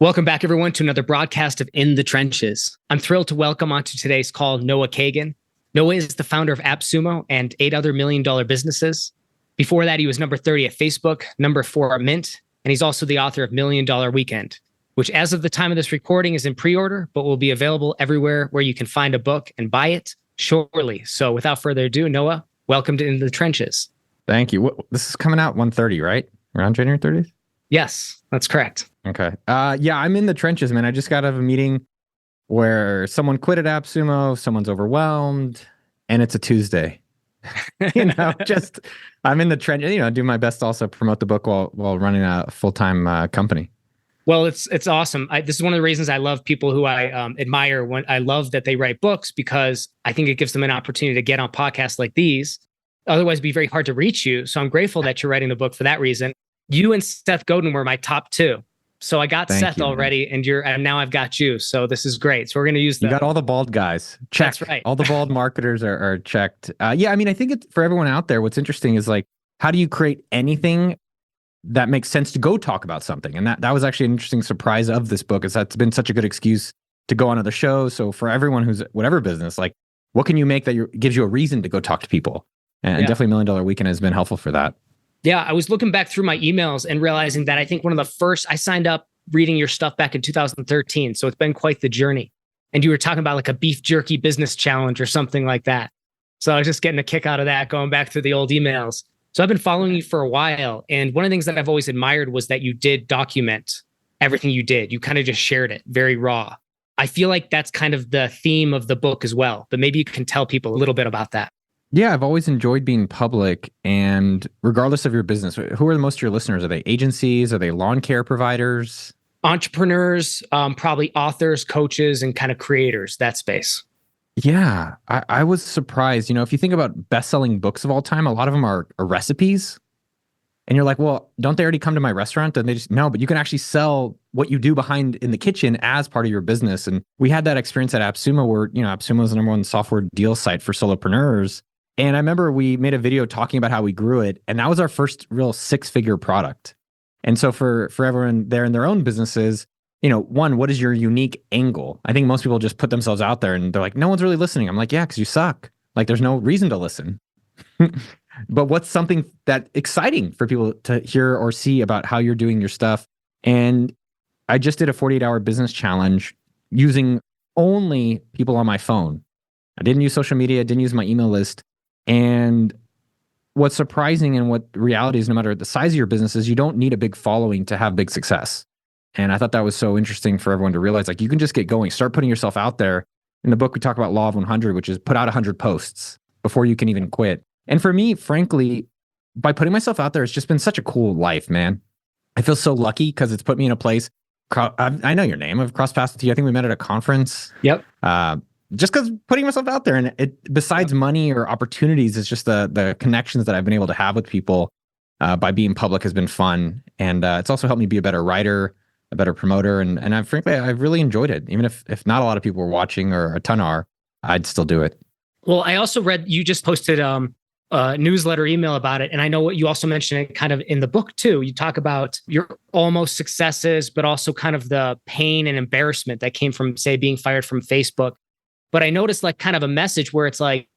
Welcome back, everyone, to another broadcast of In the Trenches. I'm thrilled to welcome onto today's call Noah Kagan. Noah is the founder of AppSumo and 8 other million-dollar businesses. Before that, he was number 30 at Facebook, number 4 at Mint, and he's also the author of $1 Million Weekend, which as of the time of this recording is in pre-order, but will be available everywhere where you can find a book and buy it shortly. So without further ado, Noah, welcome to In the Trenches. Thank you. This is coming out 1:30, right? Around January 30th? Yes, that's correct. Okay. Yeah, I'm in the trenches, man. I just got out of a meeting where someone quit at AppSumo, someone's overwhelmed, and it's a Tuesday. I'm in the trench, do my best to also promote the book while running a full-time company. Well, it's awesome. This is one of the reasons I love people who I admire. When I love that they write books, because I think it gives them an opportunity to get on podcasts like these. Otherwise, it'd be very hard to reach you. So I'm grateful that you're writing the book for that reason. You and Seth Godin were my top 2. So I got Seth already, and now I've got you. So this is great. So we're going to use that. You got all the bald guys. Check. That's right. All the bald marketers are checked. Yeah, I mean, I think for everyone out there, what's interesting is like, how do you create anything that makes sense to go talk about something? And that was actually an interesting surprise of this book, is that's been such a good excuse to go on other shows. So for everyone who's whatever business, like, what can you make that gives you a reason to go talk to people? And definitely $1 Million Weekend has been helpful for that. Yeah, I was looking back through my emails and realizing that I think one of the first, I signed up reading your stuff back in 2013. So it's been quite the journey. And you were talking about like a beef jerky business challenge or something like that. So I was just getting a kick out of that, going back through the old emails. So I've been following you for a while. And one of the things that I've always admired was that you did document everything you did. You kind of just shared it very raw. I feel like that's kind of the theme of the book as well. But maybe you can tell people a little bit about that. Yeah, I've always enjoyed being public, and regardless of your business, who are most of your listeners? Are they agencies? Are they lawn care providers? Entrepreneurs, probably authors, coaches, and kind of creators, that space. Yeah, I was surprised. If you think about best-selling books of all time, a lot of them are recipes. And you're like, well, don't they already come to my restaurant? And they just, no, but you can actually sell what you do behind in the kitchen as part of your business. And we had that experience at AppSumo where, AppSumo is the #1 software deal site for solopreneurs. And I remember we made a video talking about how we grew it, and that was our first real 6-figure product. And so for everyone there in their own businesses, one, what is your unique angle? I think most people just put themselves out there and they're like, no one's really listening. I'm like, yeah, because you suck. Like, there's no reason to listen. But what's something that exciting for people to hear or see about how you're doing your stuff? And I just did a 48-hour business challenge using only people on my phone. I didn't use social media, didn't use my email list. And what's surprising and what reality is, no matter the size of your business, is you don't need a big following to have big success. And I thought that was so interesting for everyone to realize, like, you can just get going, start putting yourself out there. In the book, we talk about Law of 100, which is put out 100 posts before you can even quit. And for me, frankly, by putting myself out there, it's just been such a cool life, man. I feel so lucky because it's put me in a place. I know your name. I've crossed paths with you. I think we met at a conference. Yep. Just because putting myself out there, and it, besides money or opportunities, it's just the connections that I've been able to have with people by being public has been fun. And it's also helped me be a better writer, a better promoter. And I've really enjoyed it. Even if not a lot of people were watching, or a ton are, I'd still do it. Well, I also read you just posted a newsletter email about it. And I know what you also mentioned it kind of in the book too. You talk about your almost successes, but also kind of the pain and embarrassment that came from, say, being fired from Facebook. But I noticed like kind of a message where it's like,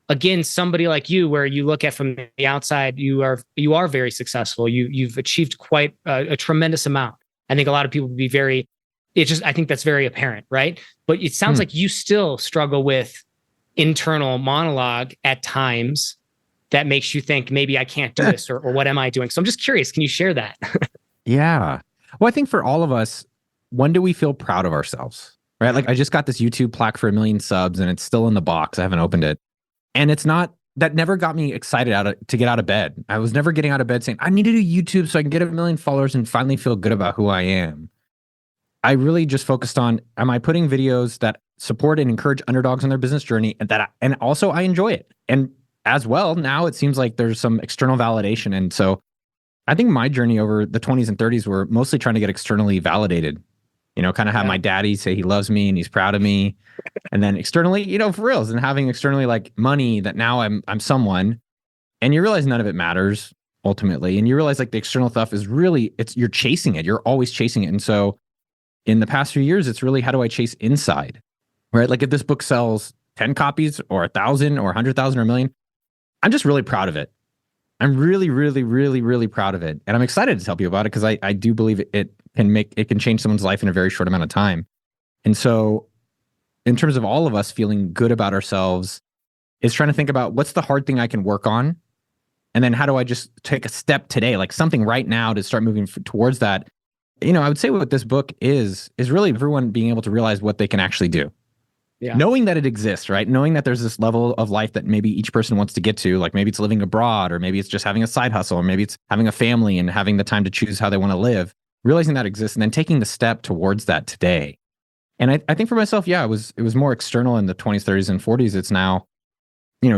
again, somebody like you, where you look at from the outside, you are very successful. You've achieved quite a tremendous amount. I think a lot of people would be I think that's very apparent, right? But it sounds like you still struggle with internal monologue at times that makes you think, maybe I can't do this, or what am I doing? So I'm just curious, can you share that? Yeah. Well, I think for all of us, when do we feel proud of ourselves? Right? Like, I just got this YouTube plaque for 1 million subs, and it's still in the box. I haven't opened it. And that never got me excited to get out of bed. I was never getting out of bed saying, I need to do YouTube so I can get 1 million followers and finally feel good about who I am. I really just focused on, am I putting videos that support and encourage underdogs on their business journey, and also I enjoy it. And as well, now it seems like there's some external validation. And so I think my journey over the 20s and 30s were mostly trying to get externally validated. Kind of have my daddy say he loves me and he's proud of me. And then externally, for reals, and having externally like money that now I'm someone. And you realize none of it matters ultimately. And you realize like the external stuff is really, you're chasing it. You're always chasing it. And so in the past few years, it's really, how do I chase inside, right? Like if this book sells 10 copies or 1,000 or 100,000 or a million, I'm just really proud of it. I'm really, really, really, really proud of it. And I'm excited to tell you about it because I do believe it can change someone's life in a very short amount of time. And so in terms of all of us feeling good about ourselves, is trying to think about what's the hard thing I can work on. And then how do I just take a step today, like something right now to start moving towards that? I would say what this book is really everyone being able to realize what they can actually do. Yeah. Knowing that it exists, right? Knowing that there's this level of life that maybe each person wants to get to, like maybe it's living abroad, or maybe it's just having a side hustle, or maybe it's having a family and having the time to choose how they want to live, realizing that exists and then taking the step towards that today. And I think for myself, it was more external in the 20s, 30s, and 40s. It's now,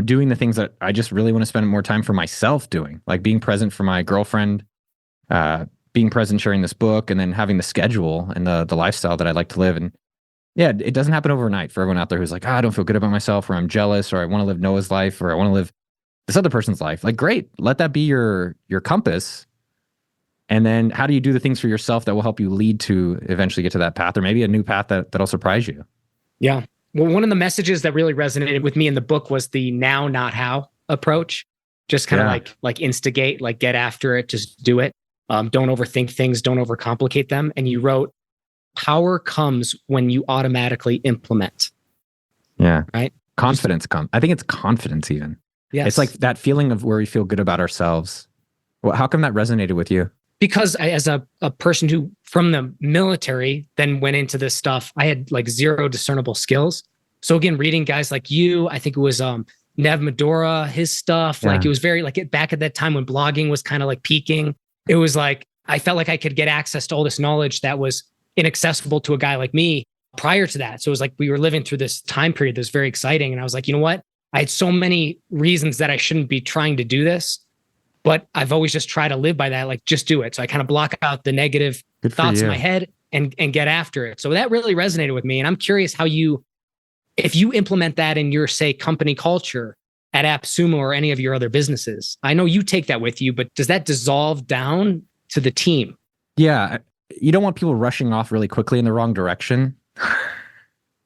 doing the things that I just really want to spend more time for myself doing, like being present for my girlfriend, being present sharing this book, and then having the schedule and the lifestyle that I like to live. And yeah, it doesn't happen overnight for everyone out there who's like, I don't feel good about myself, or I'm jealous, or I want to live Noah's life, or I want to live this other person's life. Like, great, let that be your compass. And then how do you do the things for yourself that will help you lead to eventually get to that path, or maybe a new path that'll surprise you? Yeah. Well, one of the messages that really resonated with me in the book was the now, not how approach. Just kind of like instigate, like get after it, just do it. Don't overthink things, don't overcomplicate them. And you wrote, power comes when you automatically implement. Yeah. Right? Confidence comes. I think it's confidence even. Yes. It's like that feeling of where we feel good about ourselves. Well, how come that resonated with you? Because as a person who from the military then went into this stuff, I had like zero discernible skills. So again, reading guys like you, I think it was Nev Medora, his stuff, like it was very like back at that time when blogging was kind of like peaking. It was like, I felt like I could get access to all this knowledge that was inaccessible to a guy like me prior to that. So it was like we were living through this time period that was very exciting. And I was like, you know what? I had so many reasons that I shouldn't be trying to do this, but I've always just tried to live by that, like just do it. So I kind of block out the negative thoughts in my head and get after it. So that really resonated with me. And I'm curious how if you implement that in your, say, company culture at AppSumo or any of your other businesses. I know you take that with you, but does that dissolve down to the team? Yeah. You don't want people rushing off really quickly in the wrong direction.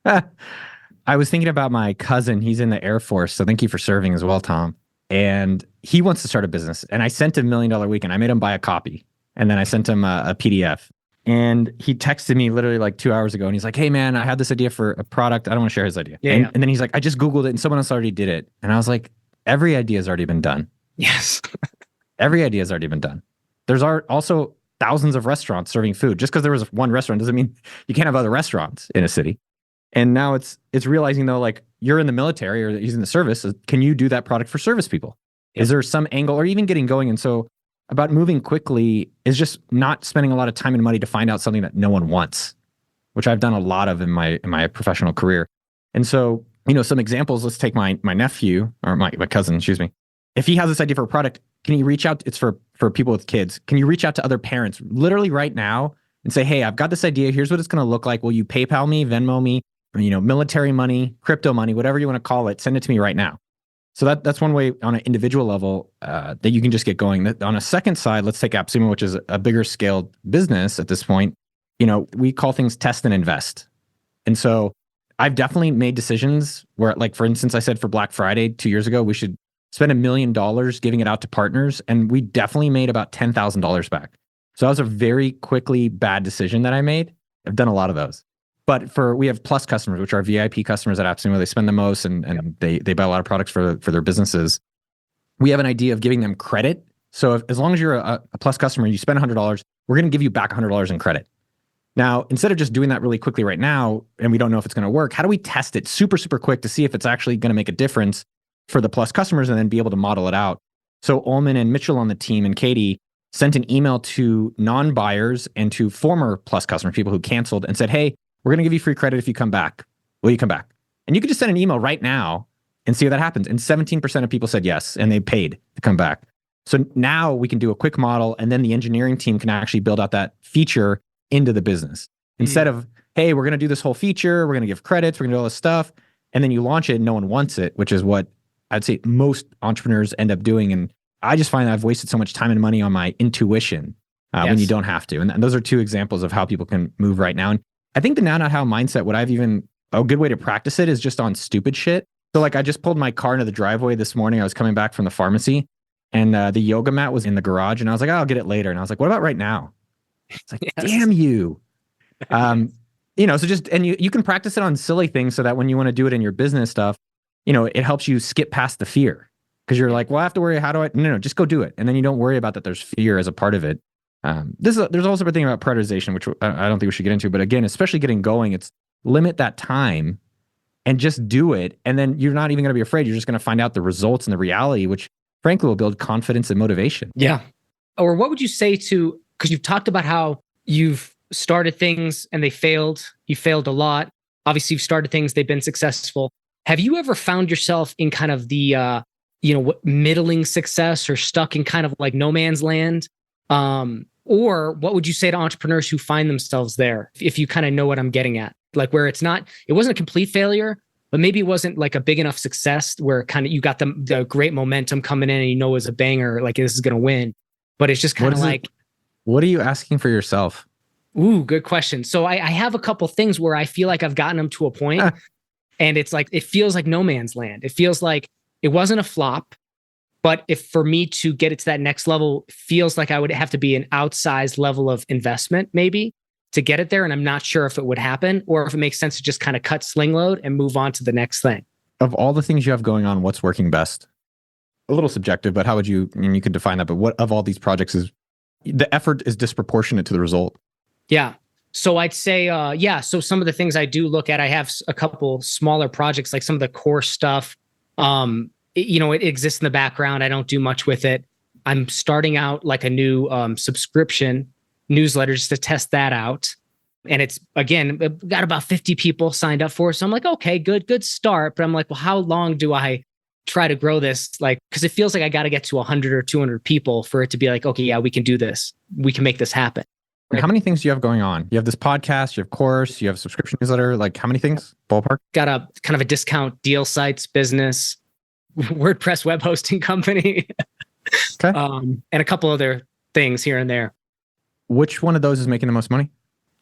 I was thinking about my cousin. He's in the Air Force. So thank you for serving as well, Tom. And he wants to start a business. And I sent him $1 Million Week, and I made him buy a copy. And then I sent him a PDF. And he texted me literally like 2 hours ago. And he's like, hey, man, I had this idea for a product. I don't want to share his idea. And then he's like, I just Googled it and someone else already did it. And I was like, every idea has already been done. Yes. Every idea has already been done. There's also thousands of restaurants serving food. Just because there was one restaurant doesn't mean you can't have other restaurants in a city. And now it's realizing though, like you're in the military or he's in the service. Can you do that product for service people? Is there some angle or even getting going? And so about moving quickly is just not spending a lot of time and money to find out something that no one wants, which I've done a lot of in my professional career. And so, some examples, let's take my nephew or my cousin, excuse me. If he has this idea for a product, can you reach out? It's for people with kids. Can you reach out to other parents literally right now and say, hey, I've got this idea. Here's what it's going to look like. Will you PayPal me, Venmo me, or, military money, crypto money, whatever you want to call it, send it to me right now. So that's one way on an individual level that you can just get going. On a second side, let's take AppSumo, which is a bigger scaled business at this point. We call things test and invest. And so I've definitely made decisions where, like, for instance, I said for Black Friday 2 years ago, we should spend $1 million giving it out to partners. And we definitely made about $10,000 back. So that was a very quickly bad decision that I made. I've done a lot of those. But we have plus customers, which are VIP customers at AppSumo. They spend the most and they buy a lot of products for their businesses. We have an idea of giving them credit. So as long as you're a plus customer, you spend $100, we're going to give you back $100 in credit. Now, instead of just doing that really quickly right now, and we don't know if it's going to work, how do we test it super, super quick to see if it's actually going to make a difference for the plus customers and then be able to model it out? So Ullman and Mitchell on the team and Katie sent an email to non-buyers and to former plus customers, people who canceled, and said, hey, we're going to give you free credit if you come back. Will you come back? And you can just send an email right now and see what that happens. And 17% of people said yes, and they paid to come back. So now we can do a quick model, and then the engineering team can actually build out that feature into the business. Instead of, hey, we're going to do this whole feature, we're going to give credits, we're going to do all this stuff, and then you launch it and no one wants it, which is what I'd say most entrepreneurs end up doing. And I just find that I've wasted so much time and money on my intuition when you don't have to. And those are two examples of how people can move right now. And I think the now not how mindset, a good way to practice it is just on stupid shit. So like I just pulled my car into the driveway this morning. I was coming back from the pharmacy and the yoga mat was in the garage and I was like, oh, I'll get it later. And I was like, what about right now? It's like, yes. Damn you. So just, and you can practice it on silly things so that when you want to do it in your business stuff, it helps you skip past the fear. Because you're like, well, I have to worry. How do I? No, just go do it. And then you don't worry about that there's fear as a part of it. There's also a thing about prioritization, which I don't think we should get into. But again, especially getting going, it's limit that time and just do it. And then you're not even going to be afraid. You're just going to find out the results and the reality, which frankly will build confidence and motivation. Yeah. Or what would you say because you've talked about how you've started things and they failed. You failed a lot. Obviously, you've started things, they've been successful. Have you ever found yourself in kind of the middling success or stuck in kind of like no man's land? Or what would you say to entrepreneurs who find themselves there? If you kind of know what I'm getting at, like where it wasn't a complete failure, but maybe it wasn't like a big enough success where kind of you got the great momentum coming in and it was a banger, like this is going to win. But it's just kind of like. What are you asking for yourself? Ooh, good question. So I have a couple things where I feel like I've gotten them to a point and it's like, it feels like no man's land. It feels like it wasn't a flop, but if for me to get it to that next level, feels like I would have to be an outsized level of investment maybe to get it there. And I'm not sure if it would happen or if it makes sense to just kind of cut sling load and move on to the next thing. Of all the things you have going on, what's working best? A little subjective, but how would you, and you can define that, but what of all these projects is the effort is disproportionate to the result? Yeah. So I'd say, so some of the things I do look at, I have a couple smaller projects, like some of the core stuff. It exists in the background. I don't do much with it. I'm starting out like a new subscription newsletter just to test that out. And it's, again, got about 50 people signed up for it. So I'm like, okay, good start. But I'm like, well, how long do I try to grow this? Like, because it feels like I got to get to 100 or 200 people for it to be like, okay, yeah, we can do this. We can make this happen. And how many things do you have going on? You have this podcast, you have course, you have subscription newsletter. Like how many things? Ballpark? Got a kind of a discount deal sites business, WordPress web hosting company, okay, and a couple other things here and there. Which one of those is making the most money?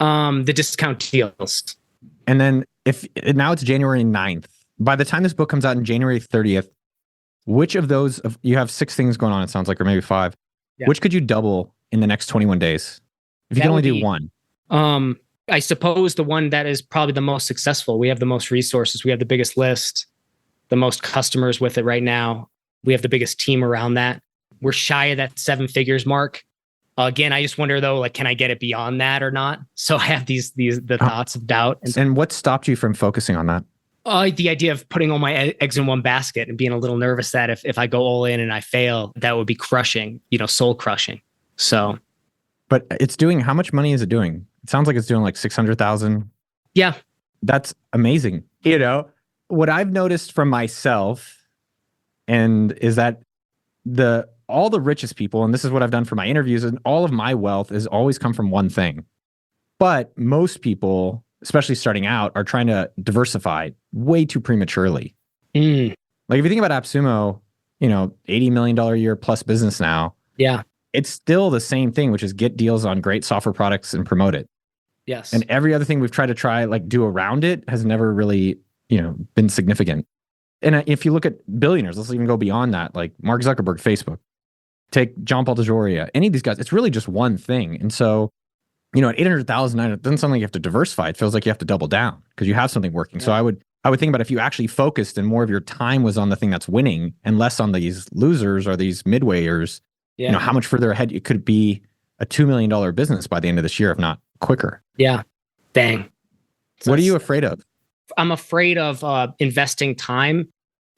The discount deals. And then now it's January 9th. By the time this book comes out in January 30th, which of those, you have 6 things going on, it sounds like, or maybe 5. Yeah. Which could you double in the next 21 days? If you can only do one. I suppose the one that is probably the most successful. We have the most resources. We have the biggest list, the most customers with it right now. We have the biggest team around that. We're shy of that 7 figures mark. Again, I just wonder though, like, can I get it beyond that or not? So I have the thoughts of doubt. And what stopped you from focusing on that? The idea of putting all my eggs in one basket and being a little nervous that if I go all in and I fail, that would be crushing, soul crushing. So. But it's doing, how much money is it doing? It sounds like it's doing like 600,000. Yeah. That's amazing. What I've noticed from myself is that all the richest people, and this is what I've done for my interviews, and all of my wealth has always come from one thing. But most people, especially starting out, are trying to diversify way too prematurely. Like if you think about AppSumo, $80 million a year plus business now. Yeah. It's still the same thing, which is get deals on great software products and promote it. Yes. And every other thing we've tried to like do around it has never really, been significant. And if you look at billionaires, let's even go beyond that, like Mark Zuckerberg, Facebook, take John Paul DeJoria, any of these guys, it's really just one thing. And so, at 800,000, it doesn't sound like you have to diversify. It feels like you have to double down because you have something working. Yeah. So I would think about if you actually focused and more of your time was on the thing that's winning and less on these losers or these midwayers. Yeah. How much further ahead it could be a $2 million business by the end of this year, if not quicker. Yeah. Dang. So what are you afraid of? I'm afraid of investing time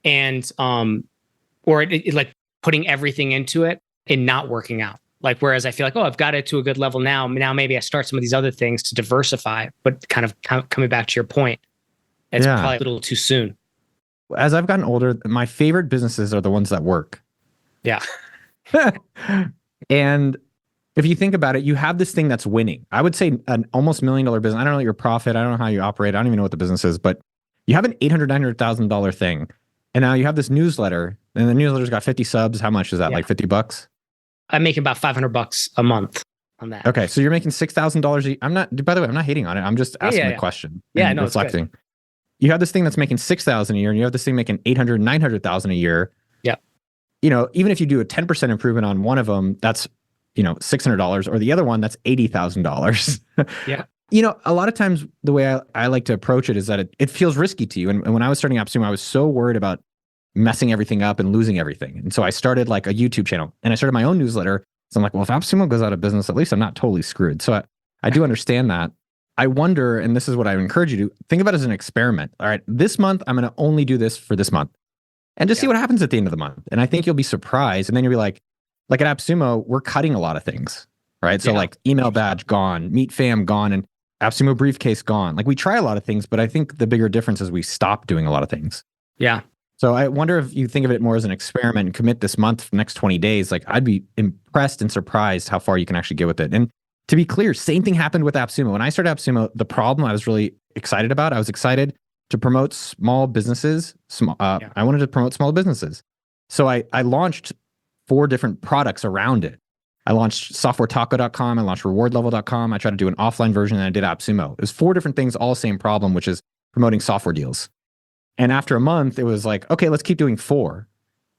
and like putting everything into it and not working out. Like, whereas I feel like, I've got it to a good level now. Now maybe I start some of these other things to diversify, but kind of coming back to your point, it's probably a little too soon. As I've gotten older, my favorite businesses are the ones that work. Yeah. And if you think about it, you have this thing that's winning. I would say an almost $1 million business. I don't know your profit. I don't know how you operate. I don't even know what the business is, but you have an $800,000, $900,000 thing. And now you have this newsletter and the newsletter's got 50 subs. How much is that? Like $50? I'm making about $500 a month. on that. Okay. So you're making $6,000. I'm not, by the way, I'm not hating on it. I'm just asking the question and No, reflecting. You have this thing that's making 6,000 a year and you have this thing making 800, 900,000 a year. Yeah. Even if you do a 10% improvement on one of them, that's, $600, or the other one, that's $80,000. Yeah. A lot of times the way I like to approach it is that it feels risky to you. And when I was starting AppSumo, I was so worried about messing everything up and losing everything. And so I started like a YouTube channel and I started my own newsletter. So I'm like, well, if AppSumo goes out of business, at least I'm not totally screwed. So I do understand that. I wonder, and this is what I would encourage you to think about as an experiment. All right, this month, I'm going to only do this for this month and just see what happens at the end of the month. And I think you'll be surprised. And then you'll be like at AppSumo, we're cutting a lot of things, right? So like email badge gone, Meet Fam gone, and AppSumo briefcase gone. Like we try a lot of things, but I think the bigger difference is we stop doing a lot of things. Yeah. So I wonder if you think of it more as an experiment and commit this month for the next 20 days. Like I'd be impressed and surprised how far you can actually get with it. And to be clear, same thing happened with AppSumo. When I started AppSumo, the problem I was really excited about, I was excited to promote small businesses. I wanted to promote small businesses. So I launched 4 different products around it. I launched softwaretaco.com. I launched rewardlevel.com. I tried to do an offline version and I did AppSumo. It was 4 different things, all same problem, which is promoting software deals. And after a month, it was like, okay, let's keep doing 4.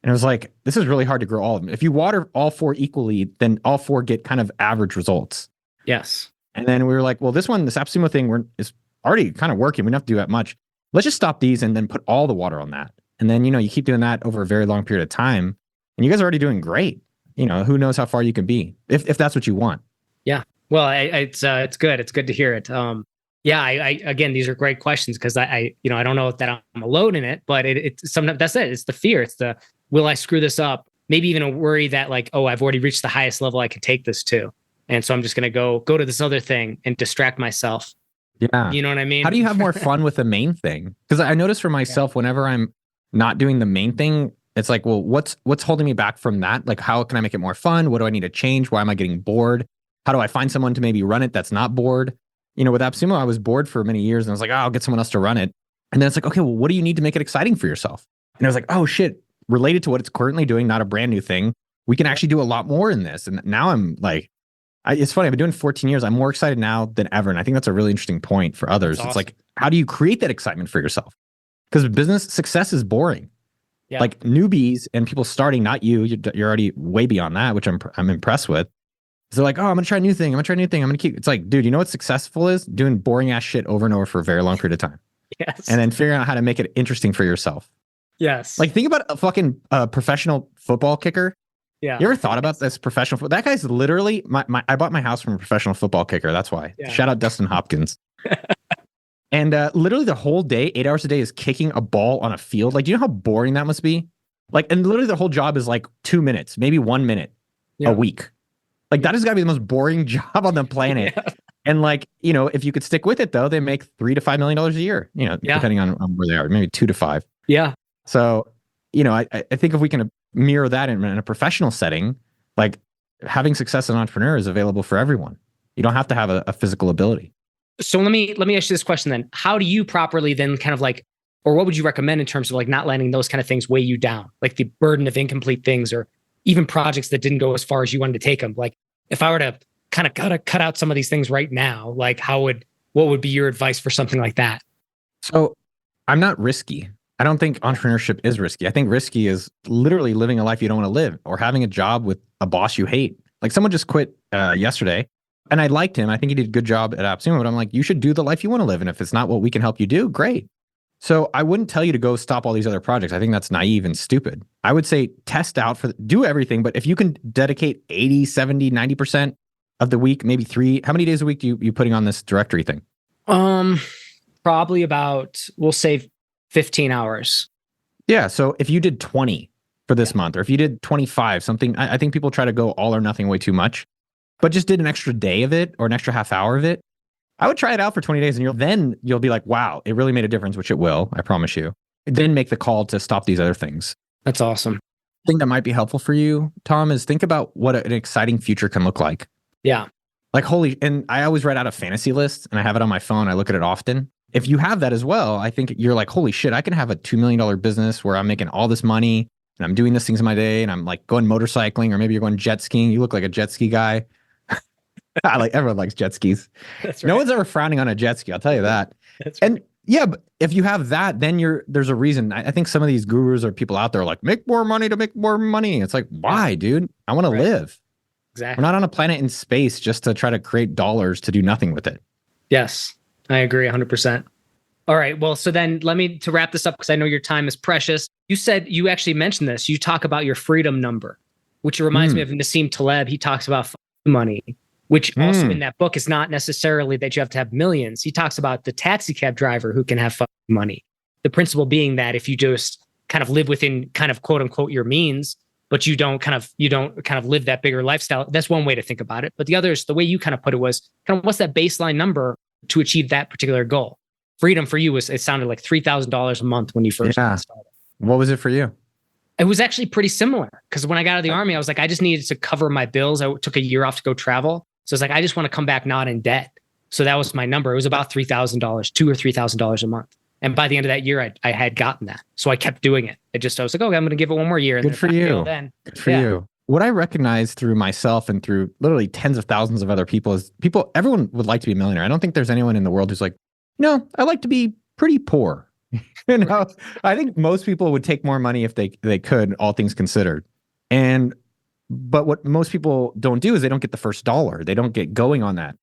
And it was like, this is really hard to grow all of them. If you water all 4 equally, then all 4 get kind of average results. Yes. And then we were like, well, this AppSumo thing is already kind of working. We don't have to do that much. Let's just stop these and then put all the water on that. And then, you keep doing that over a very long period of time. And you guys are already doing great. Who knows how far you can be if that's what you want. Yeah. Well, it's good. It's good to hear it. I again, these are great questions because I don't know that I'm alone in it, but it's sometimes that's it. It's the fear. It's the, will I screw this up? Maybe even a worry that like, oh, I've already reached the highest level I could take this to. And so I'm just going to go to this other thing and distract myself. Yeah. You know what I mean? How do you have more fun with the main thing? Because I notice for myself, whenever I'm not doing the main thing, it's like, well, what's holding me back from that? Like, how can I make it more fun? What do I need to change? Why am I getting bored? How do I find someone to maybe run it that's not bored? With AppSumo, I was bored for many years and I was like, oh, I'll get someone else to run it. And then it's like, okay, well, what do you need to make it exciting for yourself? And I was like, oh shit, related to what it's currently doing, not a brand new thing. We can actually do a lot more in this. And now I'm like, it's funny, I've been doing 14 years. I'm more excited now than ever. And I think that's a really interesting point for others. Awesome. It's like, how do you create that excitement for yourself? Because business success is boring. Yeah. Like newbies and people starting, not you, you're already way beyond that, which I'm impressed with. So they're like, oh, I'm going to try a new thing. I'm going to try a new thing. I'm going to keep, it's like, dude, you know what successful is? Doing boring ass shit over and over for a very long period of time. Yes. And then figuring out how to make it interesting for yourself. Yes. Like think about a fucking professional football kicker. Yeah. You ever thought about this professional? That guy's literally I bought my house from a professional football kicker. That's why. Yeah. Shout out Dustin Hopkins. And literally the whole day, 8 hours a day is kicking a ball on a field. Like, do you know how boring that must be? Like, and literally the whole job is like 2 minutes, maybe 1 minute a week. Like that has got to be the most boring job on the planet. Yeah. And like, if you could stick with it though, they make $3 to $5 million a year, depending on where they are, maybe 2 to 5. Yeah. So, I think if we can mirror that in a professional setting, like having success as an entrepreneur is available for everyone. You don't have to have a physical ability. So let me ask you this question then. How do you properly then kind of like, or what would you recommend in terms of like not letting those kind of things weigh you down? Like the burden of incomplete things or even projects that didn't go as far as you wanted to take them. Like if I were to kind of cut out some of these things right now, like what would be your advice for something like that? So I'm not risky. I don't think entrepreneurship is risky. I think risky is literally living a life you don't want to live or having a job with a boss you hate. Like someone just quit yesterday and I liked him. I think he did a good job at AppSumo, but I'm like, you should do the life you want to live. And if it's not what we can help you do, great. So I wouldn't tell you to go stop all these other projects. I think that's naive and stupid. I would say test out do everything. But if you can dedicate 80, 70, 90% of the week, maybe 3, how many days a week do you putting on this directory thing? Probably about, we'll say 15 hours. Yeah. So if you did 20 for this month, or if you did 25, something, I think people try to go all or nothing way too much, but just did an extra day of it or an extra half hour of it. I would try it out for 20 days and you'll be like, wow, it really made a difference, which it will, I promise you. Then make the call to stop these other things. That's awesome. I think that might be helpful for you, Tom, is think about what an exciting future can look like. Yeah. Like and I always write out a fantasy list and I have it on my phone. I look at it often. If you have that as well, I think you're like, holy shit, I can have a $2 million business where I'm making all this money and I'm doing these things in my day and I'm like going motorcycling or maybe you're going jet skiing. You look like a jet ski guy. Everyone likes jet skis. That's right. No one's ever frowning on a jet ski. I'll tell you that. That's right. And yeah, but if you have that, then there's a reason. I think some of these gurus or people out there are like, make more money to make more money. It's like, why, dude? I want to live. Exactly. We're not on a planet in space just to try to create dollars to do nothing with it. Yes, I agree 100%. All right. Well, so then to wrap this up, because I know your time is precious. You actually mentioned this. You talk about your freedom number, which reminds me of Nassim Taleb. He talks about money, which also in that book is not necessarily that you have to have millions. He talks about the taxi cab driver who can have money. The principle being that if you just kind of live within kind of quote unquote your means, but you don't kind of live that bigger lifestyle. That's one way to think about it. But the other is the way you kind of put it was kind of what's that baseline number to achieve that particular goal? Freedom for you it sounded like $3,000 a month when you first started. What was it for you? It was actually pretty similar because when I got out of the Army, I was like, I just needed to cover my bills. I took a year off to go travel. So it's like, I just want to come back not in debt. So that was my number. It was about $3,000, $2,000 or $3,000 a month. And by the end of that year, I had gotten that. So I kept doing it. I was like, okay, I'm going to give it one more year. And Good for you. Good for you. What I recognize through myself and through literally tens of thousands of other people is everyone would like to be a millionaire. I don't think there's anyone in the world who's like, no, I like to be pretty poor. I think most people would take more money if they could, all things considered. But what most people don't do is they don't get the first dollar. They don't get going on that.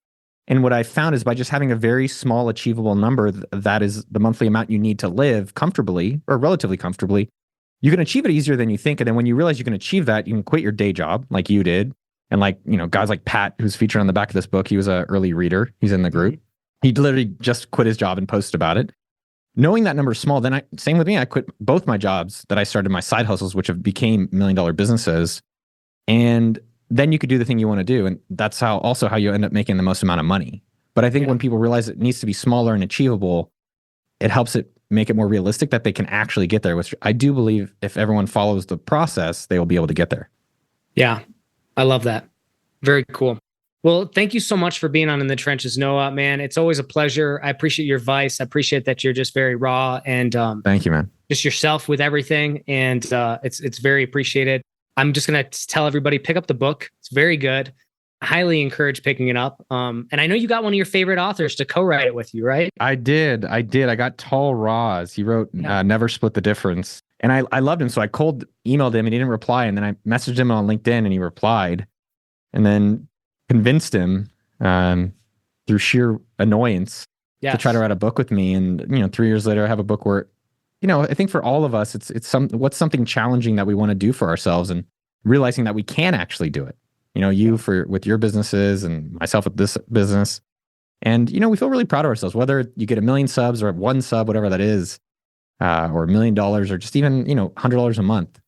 And what I found is by just having a very small achievable number, that is the monthly amount you need to live comfortably or relatively comfortably, you can achieve it easier than you think. And then when you realize you can achieve that, you can quit your day job like you did. And guys like Pat, who's featured on the back of this book, he was an early reader. He's in the group. He literally just quit his job and posted about it. Knowing that number is small, then same with me. I quit both my jobs that I started, my side hustles, which have became $1 million businesses. And then you could do the thing you want to do. And that's how you end up making the most amount of money. But I think when people realize it needs to be smaller and achievable, it helps it make it more realistic that they can actually get there, which I do believe if everyone follows the process, they will be able to get there. Yeah, I love that. Very cool. Well, thank you so much for being on In the Trenches, Noah, man. It's always a pleasure. I appreciate your advice. I appreciate that you're just very raw and thank you, man. Just yourself with everything. And it's very appreciated. I'm just going to tell everybody, pick up the book. It's very good. I highly encourage picking it up. And I know you got one of your favorite authors to co-write it with you, right? I did. I got Tal Raz. He wrote Never Split the Difference. And I loved him. So I cold emailed him and he didn't reply. And then I messaged him on LinkedIn and he replied. And then convinced him through sheer annoyance to try to write a book with me. And 3 years later, I have a book where, I think for all of us, it's something challenging that we want to do for ourselves and realizing that we can actually do it. With your businesses and myself with this business. And, we feel really proud of ourselves, whether you get 1 million subs or 1 sub, whatever that is, or $1 million or just even, $100 a month.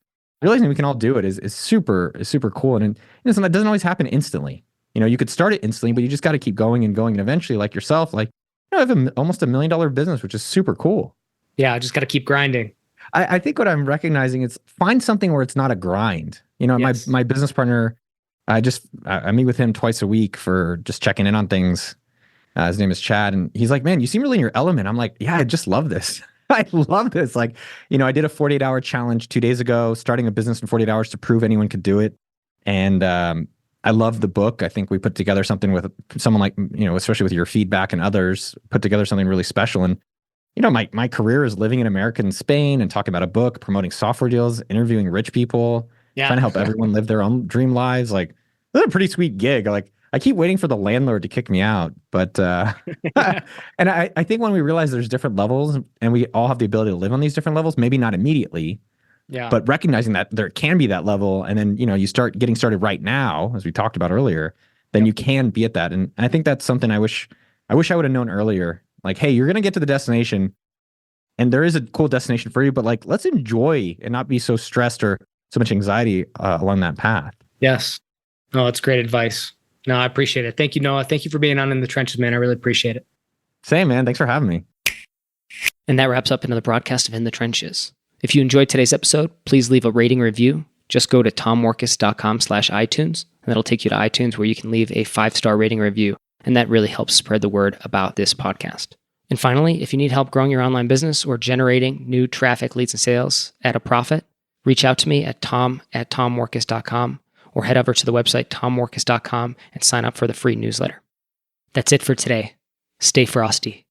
Realizing we can all do it is super cool. And that doesn't always happen instantly. You could start it instantly, but you just got to keep going and going. And eventually, like yourself, I have almost $1 million business, which is super cool. Yeah, I just got to keep grinding. I think what I'm recognizing is find something where it's not a grind. My business partner, I meet with him twice a week for just checking in on things. His name is Chad. And he's like, man, you seem really in your element. I'm like, yeah, I just love this. I love this. I did a 48-hour challenge 2 days ago, starting a business in 48 hours to prove anyone could do it. And I love the book. I think we put together something with someone like, especially with your feedback and others, put together something really special. And, my career is living in America and Spain and talking about a book, promoting software deals, interviewing rich people, trying to help everyone live their own dream lives. That's a pretty sweet gig. I keep waiting for the landlord to kick me out. But, and I think when we realize there's different levels and we all have the ability to live on these different levels, maybe not immediately, but recognizing that there can be that level. And then, you start getting started right now, as we talked about earlier, then you can be at that. And I think that's something I wish I would have known earlier. Hey, you're going to get to the destination and there is a cool destination for you, but let's enjoy and not be so stressed or so much anxiety along that path. Yes. Oh, that's great advice. No, I appreciate it. Thank you, Noah. Thank you for being on In the Trenches, man. I really appreciate it. Same, man. Thanks for having me. And that wraps up another broadcast of In the Trenches. If you enjoyed today's episode, please leave a rating review. Just go to tommorkes.com/iTunes, and that'll take you to iTunes where you can leave a 5-star rating review. And that really helps spread the word about this podcast. And finally, if you need help growing your online business or generating new traffic, leads, and sales at a profit, reach out to me at tom@tommorkes.com or head over to the website tommorkes.com and sign up for the free newsletter. That's it for today. Stay frosty.